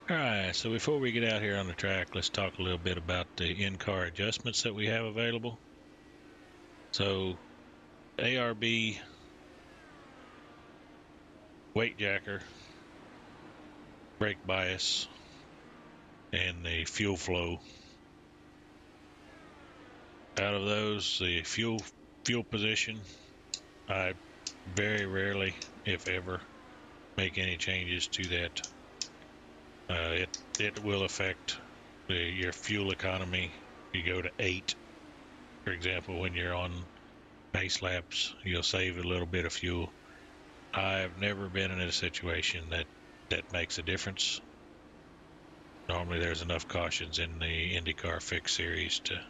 Alright, so before we get out here on the track, let's talk a little bit about the in-car adjustments that we have available. So, ARB, weight jacker, brake bias, and the fuel flow. Out of those, the fuel position, I very rarely, if ever, make any changes to that. It will affect your fuel economy. You go to 8, for example, when you're on pace laps, you'll save a little bit of fuel. I've never been in a situation that makes a difference. Normally there's enough cautions in the IndyCar Fix series to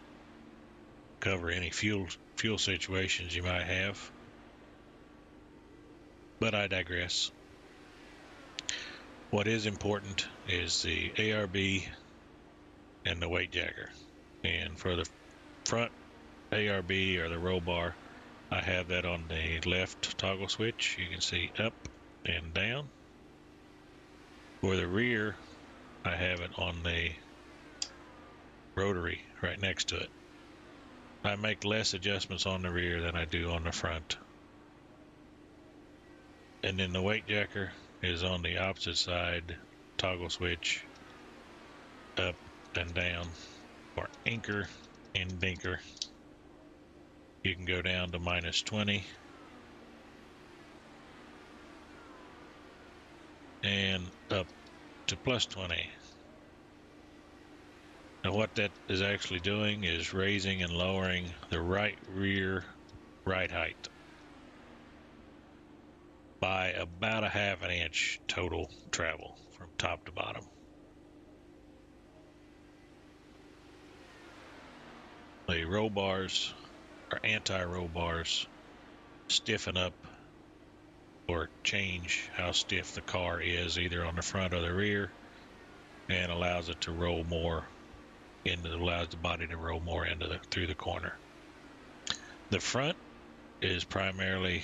cover any fuel situations you might have. But I digress. What is important is the ARB and the weight jacker. And for the front ARB or the roll bar, I have that on the left toggle switch. You can see up and down. For the rear, I have it on the rotary right next to it. I make less adjustments on the rear than I do on the front. And then the weight jacker is on the opposite side, toggle switch, up and down. For anchor and dinker, you can go down to -20 and up to +20. Now what that is actually doing is raising and lowering the right rear ride height by about a ½ inch total travel from top to bottom. The roll bars or anti-roll bars stiffen up or change how stiff the car is either on the front or the rear, and allows it to roll more allows the body to roll more through the corner. The front is primarily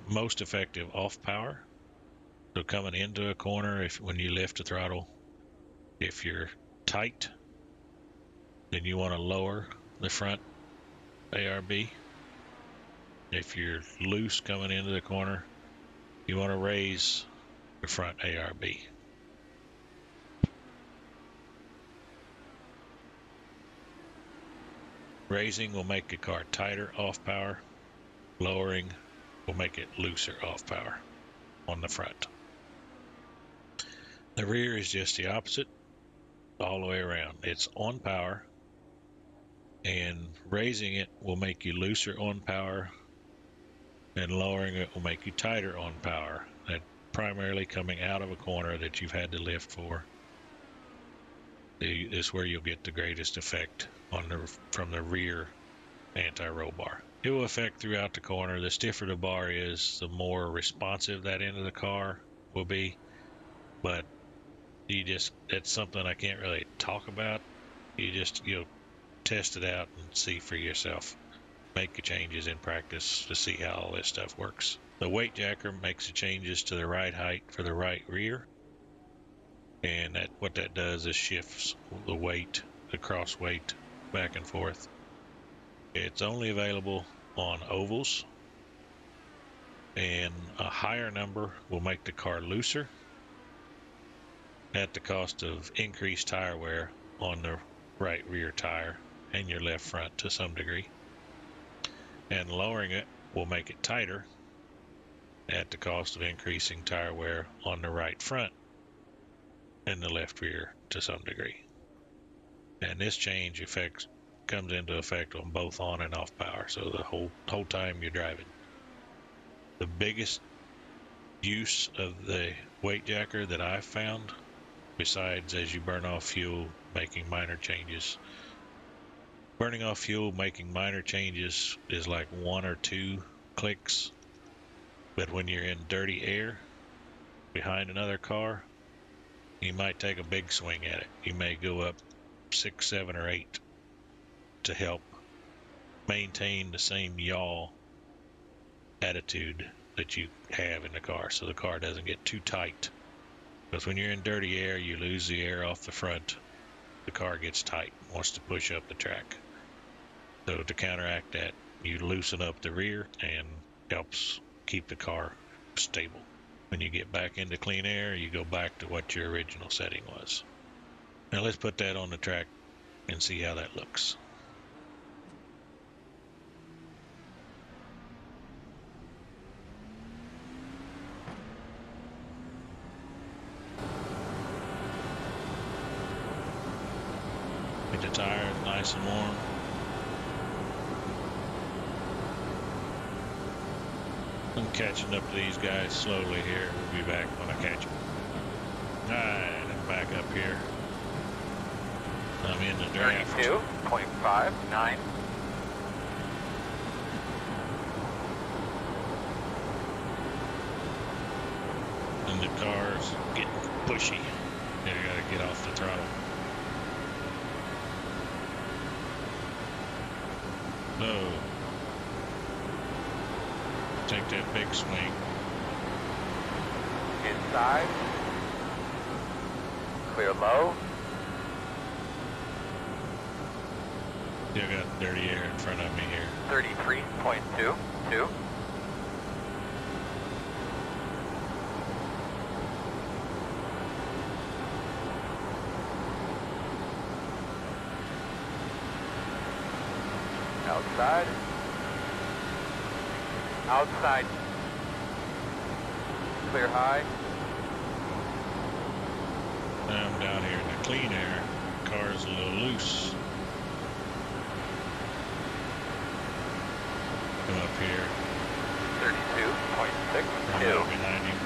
most effective off power. So coming into a corner, when you lift the throttle, if you're tight, then you want to lower the front ARB. If you're loose coming into the corner, you want to raise the front ARB. Raising will make the car tighter off power. Lowering will make it looser off power on the front. The rear is just the opposite all the way around. It's on power, and raising it will make you looser on power, and lowering it will make you tighter on power. That primarily coming out of a corner that you've had to lift for is where you'll get the greatest effect from the rear anti-roll bar. It will affect throughout the corner. The stiffer the bar is, the more responsive that end of the car will be. But that's something I can't really talk about. You'll test it out and see for yourself. Make the changes in practice to see how all this stuff works. The weight jacker makes the changes to the ride height for the right rear. And what that does is shifts the weight, the cross weight, back and forth. It's only available on ovals, and a higher number will make the car looser at the cost of increased tire wear on the right rear tire and your left front to some degree. And lowering it will make it tighter at the cost of increasing tire wear on the right front and the left rear to some degree. And this change comes into effect on both on and off power, so the whole time you're driving. The biggest use of the weight jacker that I've found, besides as you burn off fuel, making minor changes. Burning off fuel, making minor changes is like 1 or 2 clicks, but when you're in dirty air behind another car, you might take a big swing at it. You may go up 6, 7, or 8 to help maintain the same yaw attitude that you have in the car, so the car doesn't get too tight Because when you're in dirty air, you lose the air off the front. The car gets tight, wants to push up the track. So to counteract that, you loosen up the rear and helps keep the car stable. When you get back into clean air, you go back to what your original setting was. Now let's put that on the track and see how that looks. Get the tires nice and warm. I'm catching up to these guys slowly here. We'll be back when I catch them. Alright, I'm back up here. I'm in the draft. 32.59. And the car's getting pushy. You gotta get off the throttle. No. Take that big swing. Inside. Clear low. Still got dirty air in front of me here. 33.22. Outside. Outside. Clear high. Now I'm down here in the clean air. Car's a little loose. Come up here. 32.62. Behind him.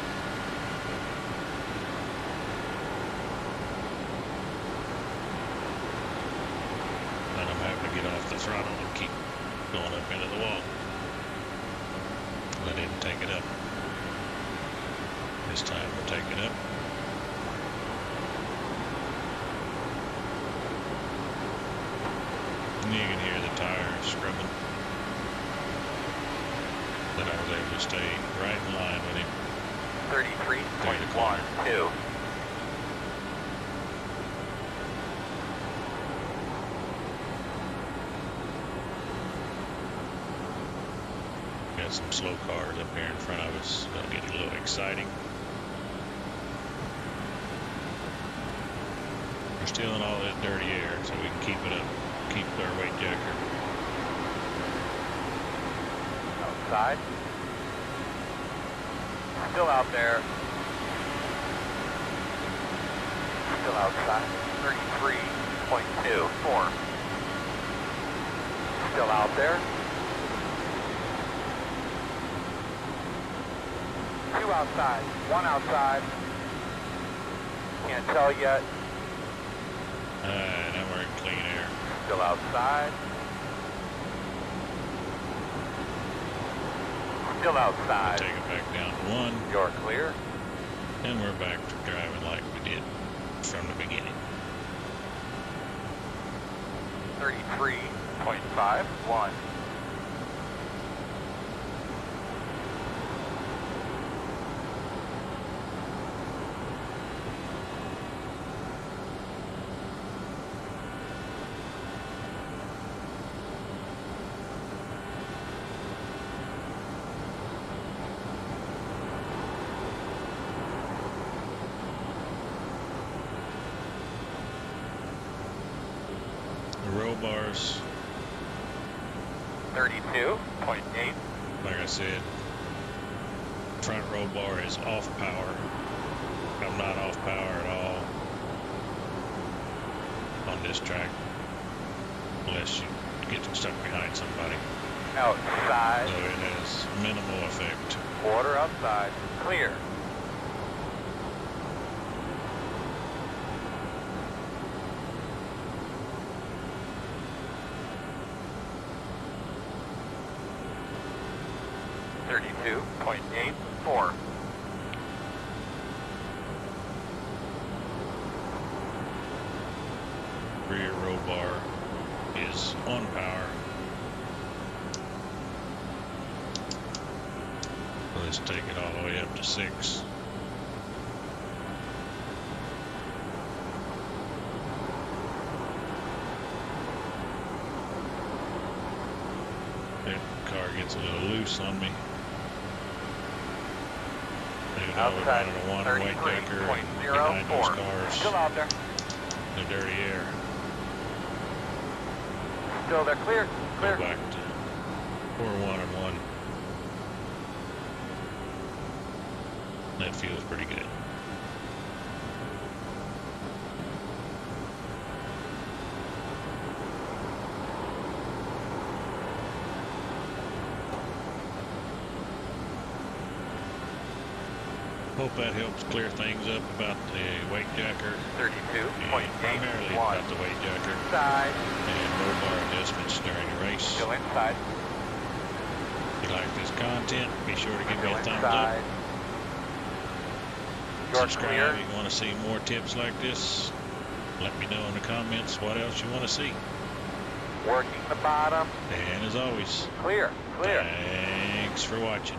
And I'm having to get off the throttle and keep going up into the wall. I didn't take it up. This time we'll take it up. And you can hear the tires scrubbing. But I was able to stay right in line with him. 33.12. Got some slow cars up here in front of us. That'll get a little exciting. We're still in all that dirty air, so we can keep it up. Keep our weight jacker. Outside. Still out there. Still outside. 33.24. Still out there. 2 outside. 1 outside. Can't tell yet. Now we're in clean air. Still outside. Still outside. Take it back down to 1. You're clear. And we're back to driving like we did from the beginning. 33.51. Roll bars, 32.8. like I said, front roll bar is off power. I'm not off power at all on this track, unless you get stuck behind somebody. Outside. So it has minimal effect. Quarter outside. Clear. .84. Rear roll bar is on power. Let's take it all the way up to 6. car gets a little loose on me. You know, we're Outside running a one weight decker and behind those cars, Still out there. the dirty air. Still there. Clear. Clear. Go back to 4-1-1. That feels pretty good. Hope that helps clear things up about the weight jacker. 32.81. Primarily about the weight jacker Side. and roll bar adjustments during the race. Still inside. If you like this content, be sure to give me Still a thumbs inside. up. You're Subscribe clear. if you want to see more tips like this. Let me know in the comments what else you want to see. Working the bottom. And as always, Clear. Clear. thanks for watching.